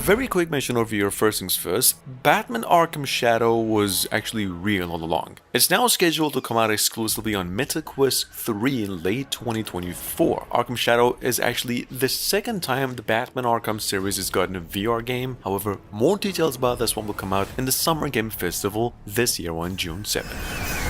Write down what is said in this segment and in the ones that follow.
very quick mention over here, first things first, Batman Arkham Shadow was actually real all along. It's now scheduled to come out exclusively on MetaQuest 3 in late 2024. Arkham Shadow is actually the second time the Batman Arkham series has gotten a VR game. However, more details about this one will come out in the Summer Game Festival this year on June 7th.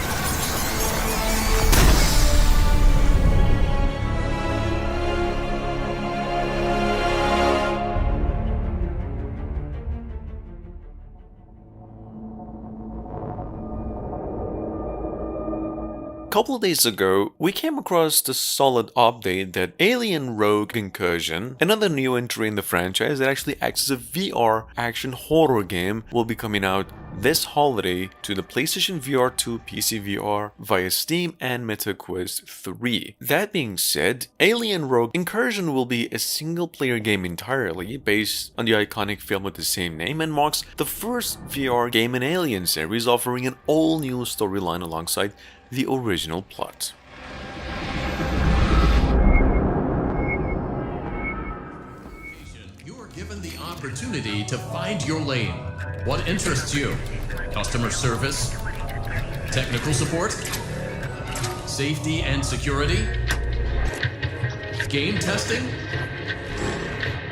Couple of days ago, we came across the solid update that Alien Rogue Incursion, another new entry in the franchise that actually acts as a VR action horror game, will be coming out this holiday to the PlayStation VR 2, PC VR via Steam and MetaQuest 3. That being said, Alien Rogue Incursion will be a single-player game entirely based on the iconic film with the same name and marks the first VR game in Alien series offering an all-new storyline alongside the original plot. You are given the opportunity to find your lane. What interests you? Customer service? Technical support? Safety and security? Game testing?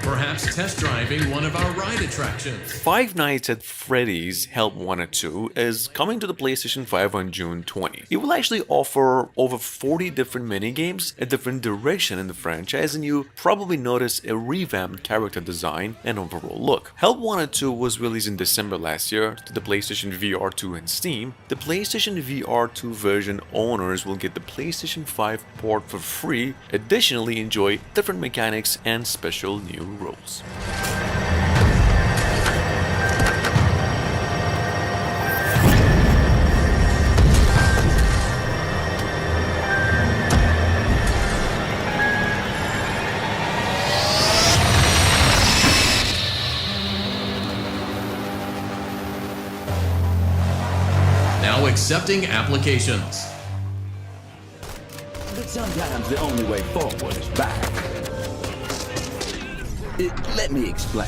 Perhaps test driving one of our ride attractions. Five Nights at Freddy's Help Wanted 2 is coming to the PlayStation 5 on June 20. It will actually offer over 40 different minigames, a different direction in the franchise, and you probably notice a revamped character design and overall look. Help Wanted 2 was released in December last year to the PlayStation VR 2 and Steam. The PlayStation VR 2 version owners will get the PlayStation 5 port for free. Additionally, enjoy different mechanics and special new rules. Now accepting applications. But sometimes the only way forward is back. Let me explain.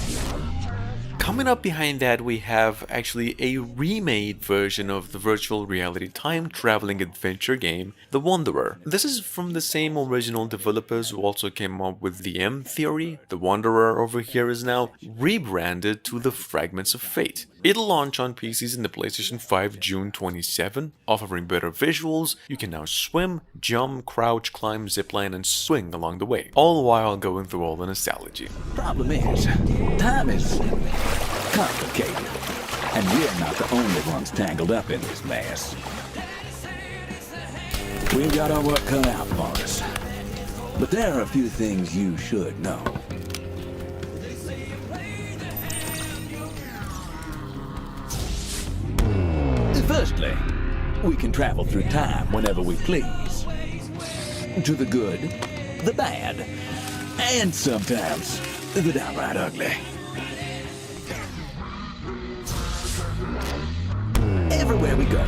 Coming up behind that, we have actually a remade version of the virtual reality time-traveling adventure game, The Wanderer. This is from the same original developers who also came up with the M Theory. The Wanderer over here is now rebranded to The Fragments of Fate. It'll launch on PCs in the PlayStation 5 June 27, offering better visuals. You can now swim, jump, crouch, climb, zipline, and swing along the way, all while going through all the nostalgia. Problem is, time is complicated, and we're not the only ones tangled up in this mess. We've got our work cut out for us, but there are a few things you should know. Firstly, we can travel through time whenever we please. To the good, the bad, and sometimes the downright ugly. Everywhere we go,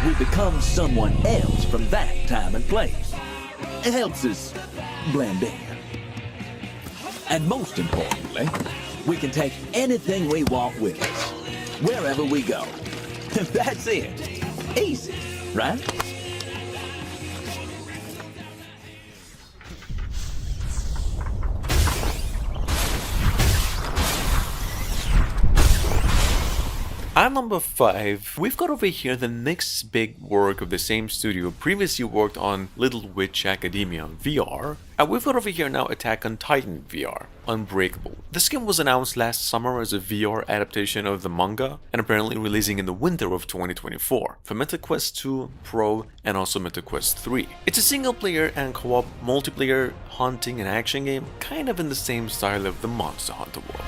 we become someone else from that time and place. It helps us blend in. And most importantly, we can take anything we want with us, wherever we go. That's it. Easy, right? At number 5, we've got over here the next big work of the same studio previously worked on Little Witch Academia on VR, and we've got over here now Attack on Titan VR, Unbreakable. This game was announced last summer as a VR adaptation of the manga, and apparently releasing in the winter of 2024 for MetaQuest 2 Pro and also MetaQuest 3. It's a single player and co-op multiplayer hunting and action game, kind of in the same style of the Monster Hunter world.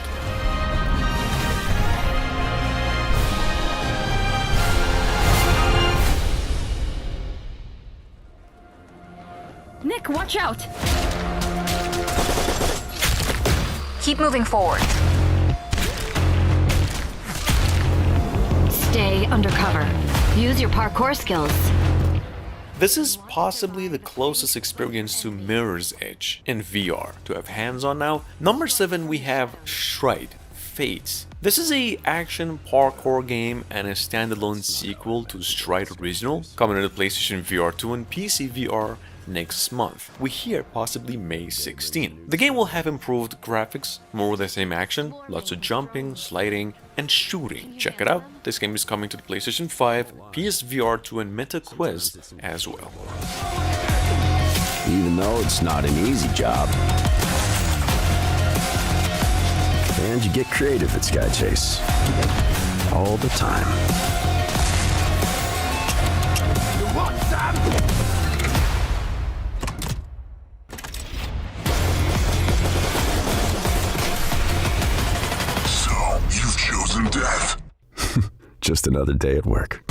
Nick, watch out! Keep moving forward. Stay undercover. Use your parkour skills. This is possibly the closest experience to Mirror's Edge in VR to have hands on now. Number 7, we have Stride, Fates. This is a action parkour game and a standalone sequel to Stride Original, coming to the PlayStation VR 2 and PC VR next month. We hear possibly May 16. The game will have improved graphics, more of the same action, lots of jumping, sliding, and shooting. Check it out. This game is coming to the PlayStation 5, PSVR 2 and MetaQuest as well. Even though it's not an easy job. And you get creative at Sky Chase. All the time. You want some? You've chosen death. Just another day at work.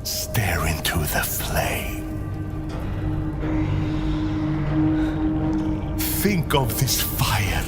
Stare into the flame. Think of this fire.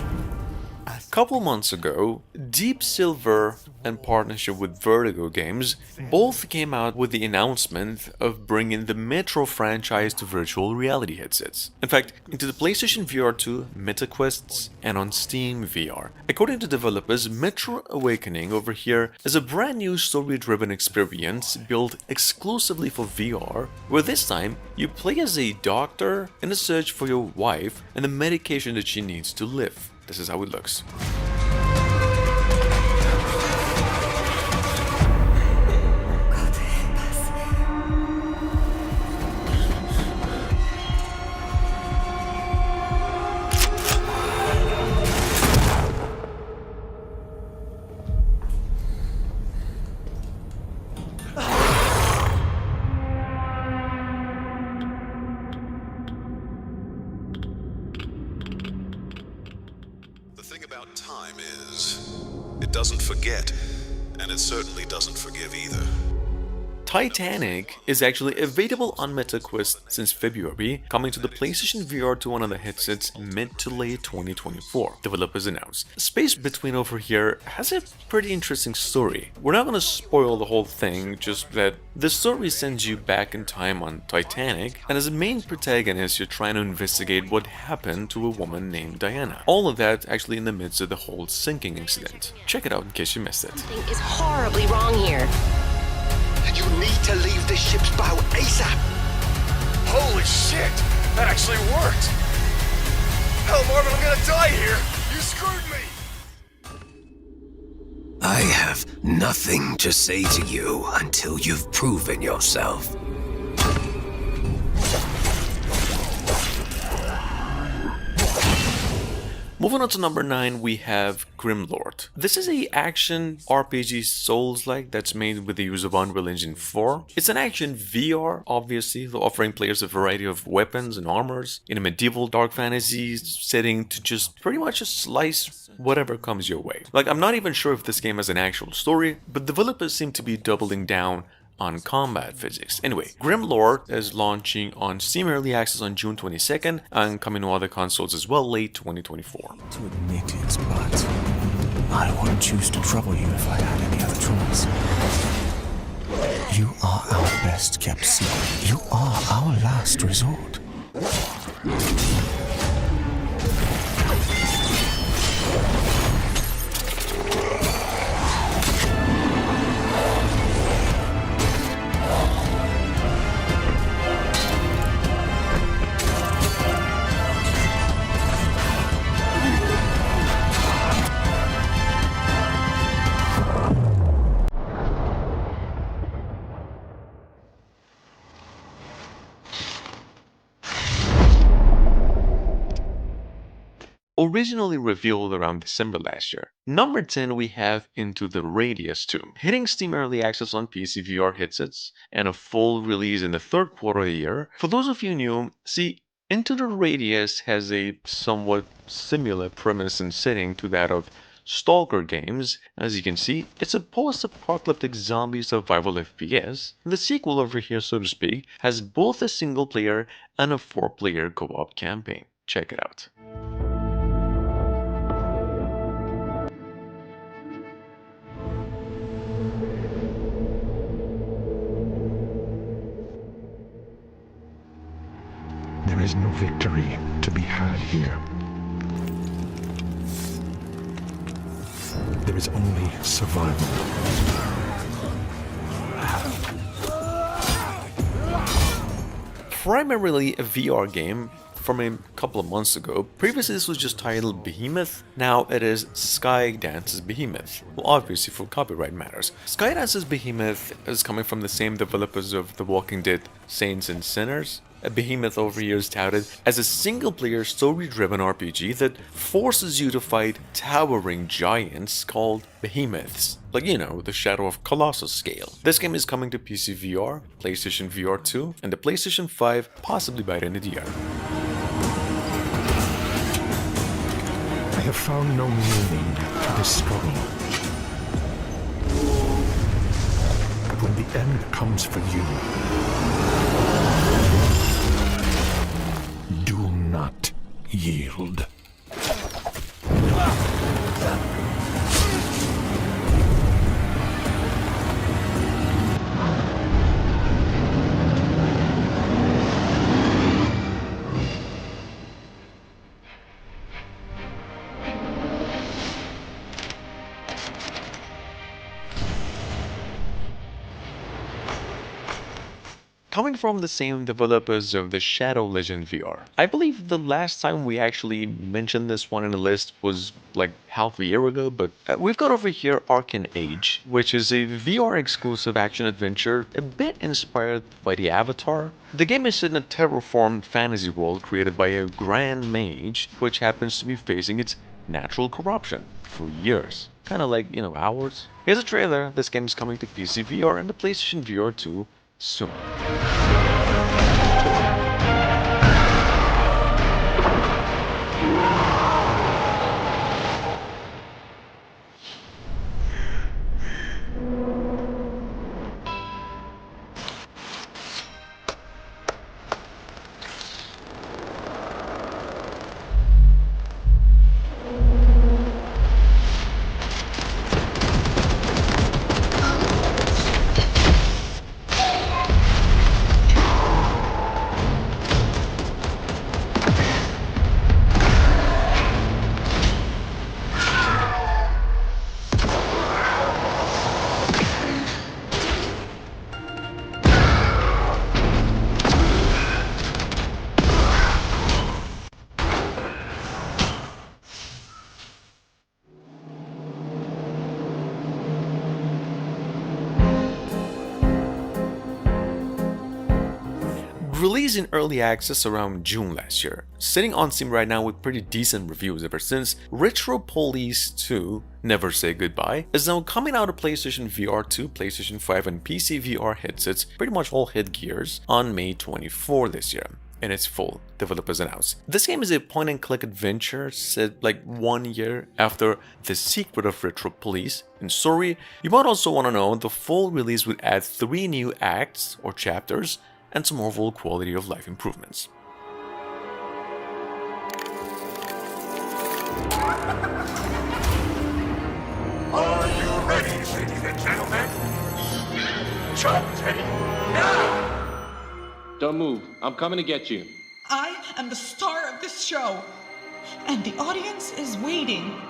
Couple months ago, Deep Silver, in partnership with Vertigo Games, both came out with the announcement of bringing the Metro franchise to virtual reality headsets. In fact, into the PlayStation VR 2, MetaQuests, and on Steam VR. According to developers, Metro Awakening over here is a brand new story-driven experience built exclusively for VR, where this time you play as a doctor in a search for your wife and the medication that she needs to live. This is how it looks. The thing about time is, it doesn't forget, and it certainly doesn't forgive either. Titanic is actually available on MetaQuest since February, coming to the PlayStation VR 2 and other headsets mid to late 2024, developers announced. Space Between over here has a pretty interesting story. We're not going to spoil the whole thing, just that the story sends you back in time on Titanic, and as a main protagonist you're trying to investigate what happened to a woman named Diana. All of that actually in the midst of the whole sinking incident. Check it out in case you missed it. Something is horribly wrong here. You need to leave the ship's bow ASAP! Holy shit! That actually worked! Hell, Marvin, I'm gonna die here! You screwed me! I have nothing to say to you until you've proven yourself. Moving on to number 9, we have Grimlord. This is a action RPG Souls-like that's made with the use of Unreal Engine 4. It's an action VR, obviously, offering players a variety of weapons and armors in a medieval dark fantasy setting to just pretty much slice whatever comes your way. Like, I'm not even sure if this game has an actual story, but developers seem to be doubling down on combat physics. Anyway, Grimlord is launching on Steam Early Access on June 22nd and coming to other consoles as well late 2024. To admit it, but I wouldn't choose to trouble you if I had any other choice. You are our best kept secret. You are our last resort. Originally revealed around December last year. Number 10, we have Into the Radius Tomb, hitting Steam Early Access on PC VR headsets and a full release in the third quarter of the year. For those of you new, see, Into the Radius has a somewhat similar premise and setting to that of Stalker games. As you can see, it's a post-apocalyptic zombie survival FPS. The sequel over here, so to speak, has both a single-player and a 4-player co-op campaign. Check it out. There is no victory to be had here. There is only survival. Primarily a VR game from a couple of months ago. Previously this was just titled Behemoth, now it is Skydance's Behemoth. Well, obviously for copyright matters. Skydance's Behemoth is coming from the same developers of The Walking Dead Saints and Sinners. A Behemoth over here is touted as a single-player story-driven RPG that forces you to fight towering giants called behemoths. Like, you know, the Shadow of Colossus scale. This game is coming to PC VR, PlayStation VR 2, and the PlayStation 5 possibly by the end of the year. I have found no meaning to this struggle. But when the end comes for you, do not yield. Coming from the same developers of the Shadow Legend VR. I believe the last time we actually mentioned this one in the list was like half a year ago, but we've got over here Arcane Age, which is a VR exclusive action adventure a bit inspired by the Avatar. The game is set in a terraformed fantasy world created by a grand mage, which happens to be facing its natural corruption for years. Kinda like, you know, ours. Here's a trailer. This game is coming to PC VR and the PlayStation VR 2 soon. Released in early access around June last year, sitting on Steam right now with pretty decent reviews ever since, Retro Police 2 Never Say Goodbye is now coming out of PlayStation VR 2, PlayStation 5 and PC VR headsets, pretty much all headgears, on May 24 this year. In its full, developers announced. This game is a point-and-click adventure set like 1 year after The Secret of Retro Police. In story, you might also want to know the full release would add 3 new acts or chapters and some overall quality of life improvements. Are you ready, ladies and gentlemen? Jump ready now! Don't move. I'm coming to get you. I am the star of this show, and the audience is waiting.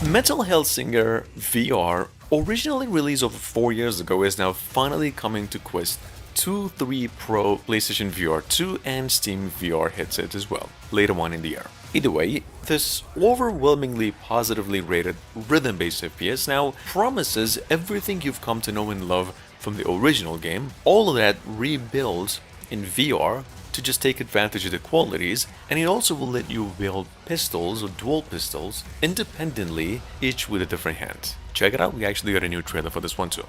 Metal Hellsinger VR, originally released over 4 years ago, is now finally coming to Quest 2, 3 Pro, PlayStation VR 2 and Steam VR headset as well, later on in the year. Either way, this overwhelmingly positively rated rhythm-based FPS now promises everything you've come to know and love from the original game, all of that rebuilt in VR to just take advantage of the qualities, and it also will let you wield pistols or dual pistols independently, each with a different hand. Check it out, we actually got a new trailer for this one too.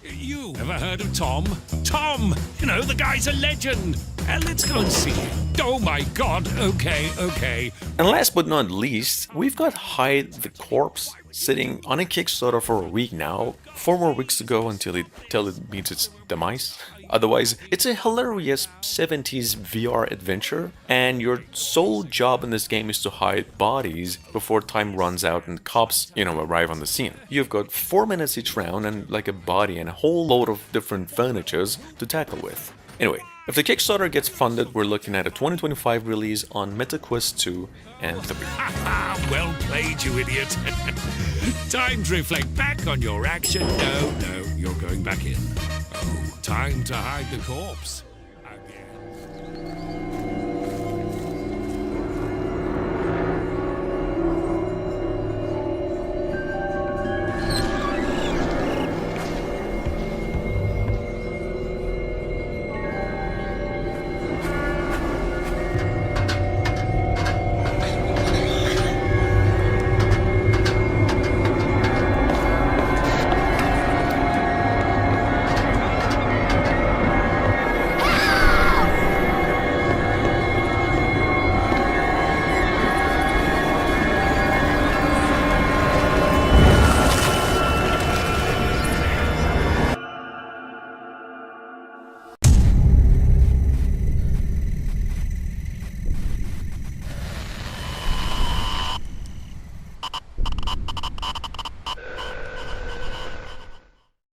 You ever heard of Tom? Tom! You know, the guy's a legend! Let's go and see him. Oh my god, okay. And last but not least, we've got Hide the Corpse sitting on a Kickstarter for a week now, 4 more weeks to go until it meets its demise. Otherwise, it's a hilarious 70s VR adventure, and your sole job in this game is to hide bodies before time runs out and cops, arrive on the scene. You've got 4 minutes each round and like a body and a whole load of different furnitures to tackle with. Anyway, if the Kickstarter gets funded, we're looking at a 2025 release on MetaQuest 2 and 3. Well played, you idiot. Time to reflect back on your action. No, you're going back in. Oh, time to hide the corpse.